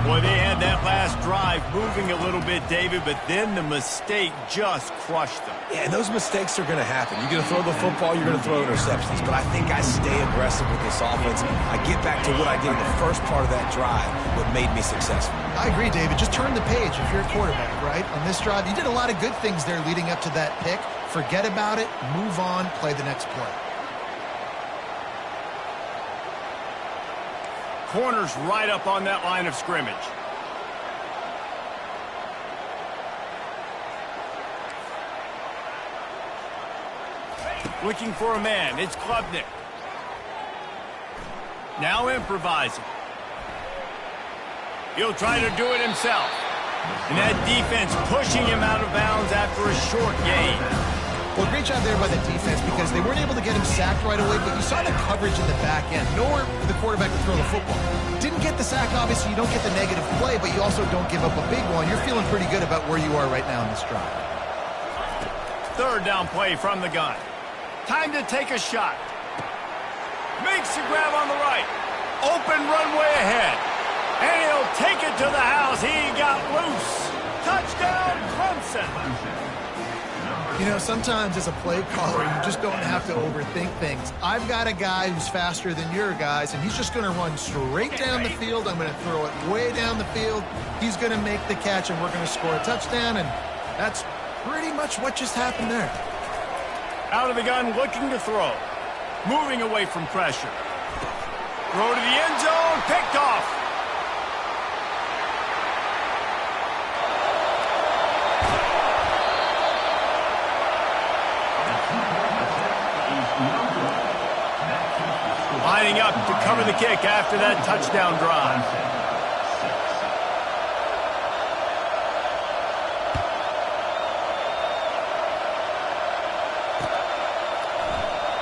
Boy, they had that last drive moving a little bit, David, but then the mistake just crushed them. Yeah, and those mistakes are going to happen. You're going to throw the football, you're going to throw interceptions. But I think I stay aggressive with this offense. I get back to what I did in the first part of that drive, what made me successful. I agree, David. Just turn the page if you're a quarterback, right? On this drive, you did a lot of good things there leading up to that pick. Forget about it, move on, play the next play. Corner's right up on that line of scrimmage. Looking for a man. It's Klubnik. Now improvising. He'll try to do it himself. And that defense pushing him out of bounds after a short gain. Well, great job there by the defense because they weren't able to get him sacked right away, but you saw the coverage in the back end. Nowhere for the quarterback to throw the football. Didn't get the sack, obviously. You don't get the negative play, but you also don't give up a big one. You're feeling pretty good about where you are right now in this drive. Third down play from the gun. Time to take a shot. Makes the grab on the right. Open runway ahead. And he'll take it to the house. He got loose. Touchdown, Clemson. You know, sometimes as a play caller, you just don't have to overthink things. I've got a guy who's faster than your guys, and he's just going to run straight down the field. I'm going to throw it way down the field. He's going to make the catch, and we're going to score a touchdown, and that's pretty much what just happened there. Out of the gun, looking to throw. Moving away from pressure. Throw to the end zone, picked off. Lining up to cover the kick after that touchdown drive.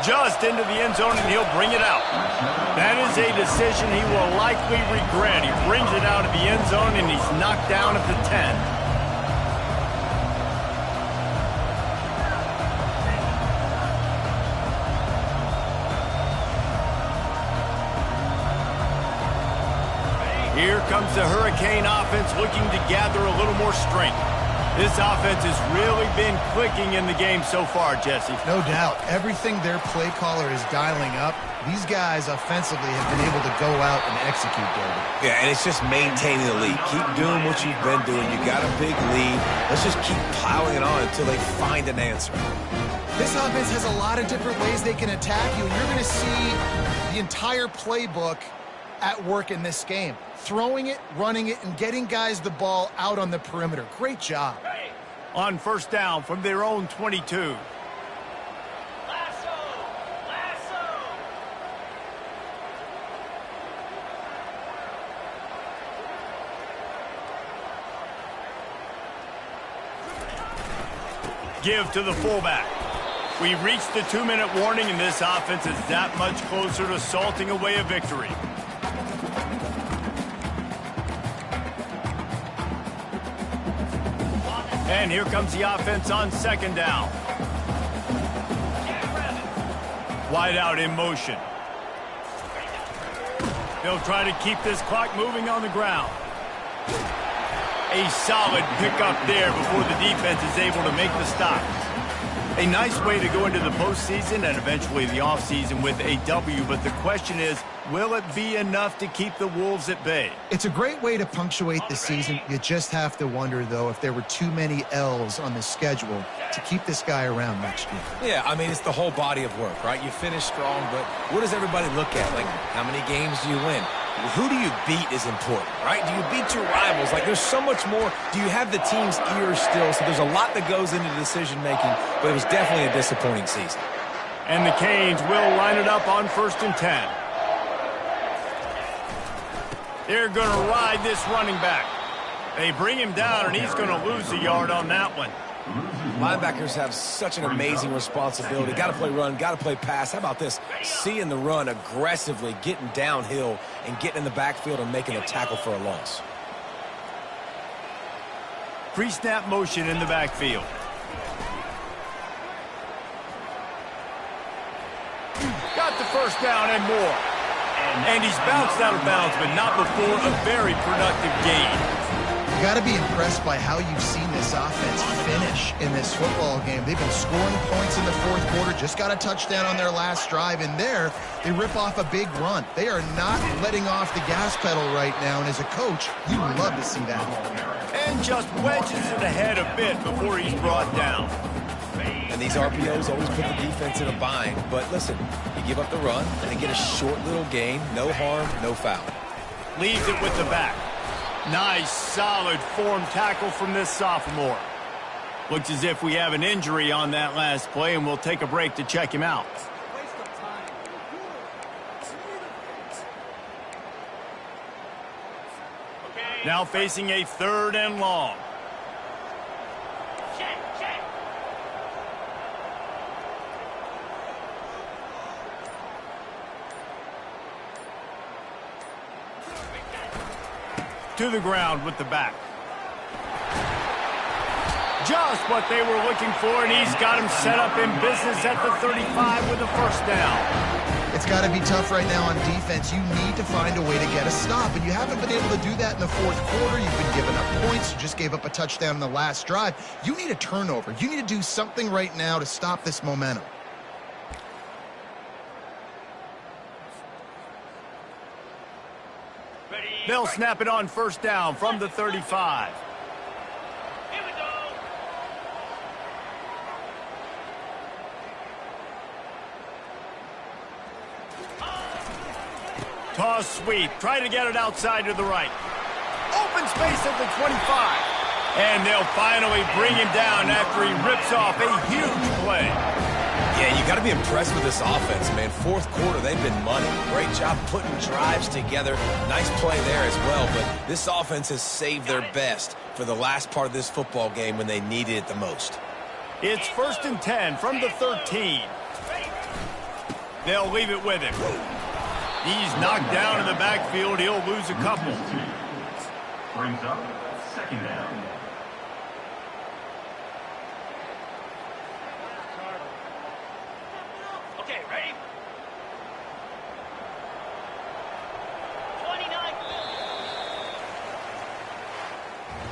Just into the end zone, and he'll bring it out. That is a decision he will likely regret. He brings it out of the end zone, and he's knocked down at the 10. Here comes the Hurricane offense looking to gather a little more strength. This offense has really been clicking in the game so far, Jesse. No doubt. Everything their play caller is dialing up, these guys offensively have been able to go out and execute, David. Yeah, and it's just maintaining the lead. Keep doing what you've been doing. You got a big lead. Let's just keep piling it on until they find an answer. This offense has a lot of different ways they can attack you, and you're going to see the entire playbook at work in this game. Throwing it, running it, and getting guys the ball out on the perimeter. Great job. On first down from their own 22. Give to the fullback. We've reached the 2-minute warning, and this offense is that much closer to salting away a victory. And here comes the offense on second down. Wide out in motion. They'll try to keep this clock moving on the ground. A solid pickup there before the defense is able to make the stop. A nice way to go into the postseason and eventually the offseason with a W, but the question is, will it be enough to keep the Wolves at bay? It's a great way to punctuate the season. You just have to wonder, though, if there were too many L's on the schedule to keep this guy around next year. Yeah, I mean, it's the whole body of work, right? You finish strong, but what does everybody look at? Like, how many games do you win? Who do you beat is important, right? Do you beat your rivals? Like, there's so much more. Do you have the team's ears still? So there's a lot that goes into decision-making, but it was definitely a disappointing season. And the Canes will line it up on 1st and 10. They're going to ride this running back. They bring him down, and he's going to lose a yard on that one. Linebackers have such an amazing responsibility. Got to play run, got to play pass. How about this? Seeing the run aggressively, getting downhill, and getting in the backfield and making a tackle for a loss. Pre-snap motion in the backfield. Got the first down and more. And he's bounced out of bounds, but not before a very productive gain. You got to be impressed by how you've seen this offense finish in this football game. They've been scoring points in the fourth quarter, just got a touchdown on their last drive, and there they rip off a big run. They are not letting off the gas pedal right now, and as a coach, you love to see that. And just wedges it ahead a bit before he's brought down. And these RPOs always put the defense in a bind. But listen, you give up the run, and they get a short little gain. No harm, no foul. Leaves it with the back. Nice, solid form tackle from this sophomore. Looks as if we have an injury on that last play, and we'll take a break to check him out. Now facing a 3rd and long. To the ground with the back. Just what they were looking for, and he's got him set up in business at the 35 with a 1st down. It's got to be tough right now on defense. You need to find a way to get a stop, and you haven't been able to do that in the fourth quarter. You've been giving up points. You just gave up a touchdown in the last drive. You need a turnover. You need to do something right now to stop this momentum. They'll snap it on 1st down from the 35. Here we go. Toss sweep. Try to get it outside to the right. Open space at the 25. And they'll finally bring him down after he rips off a huge play. Yeah, you got to be impressed with this offense, man. Fourth quarter, they've been money. Great job putting drives together. Nice play there as well, but this offense has saved their best for the last part of this football game when they needed it the most. It's 1st and 10 from the 13. They'll leave it with him. He's knocked down in the backfield. He'll lose a couple. Brings up 2nd down. Okay, ready? 29.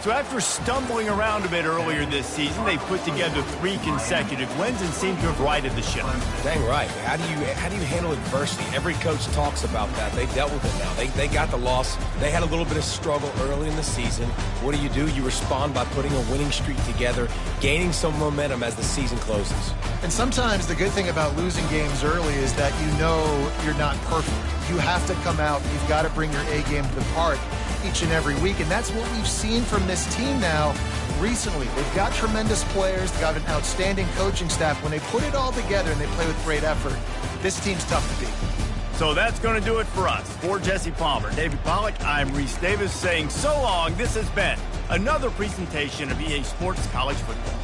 So after stumbling around a bit earlier this season, they put together 3 consecutive wins and seem to have righted the ship. Dang right. How do you handle adversity? Every coach talks about that. They dealt with it now. They got the loss. They had a little bit of struggle early in the season. What do? You respond by putting a winning streak together, gaining some momentum as the season closes. And sometimes the good thing about losing games early is that you know you're not perfect. You have to come out. You've got to bring your A game to the park each and every week, and that's what we've seen from this team now recently. They've got tremendous players. They've got an outstanding coaching staff. When they put it all together and they play with great effort, this team's tough to beat. So that's going to do it for us. For Jesse Palmer, David Pollack, I'm Reese Davis saying so long. This has been another presentation of EA Sports College Football.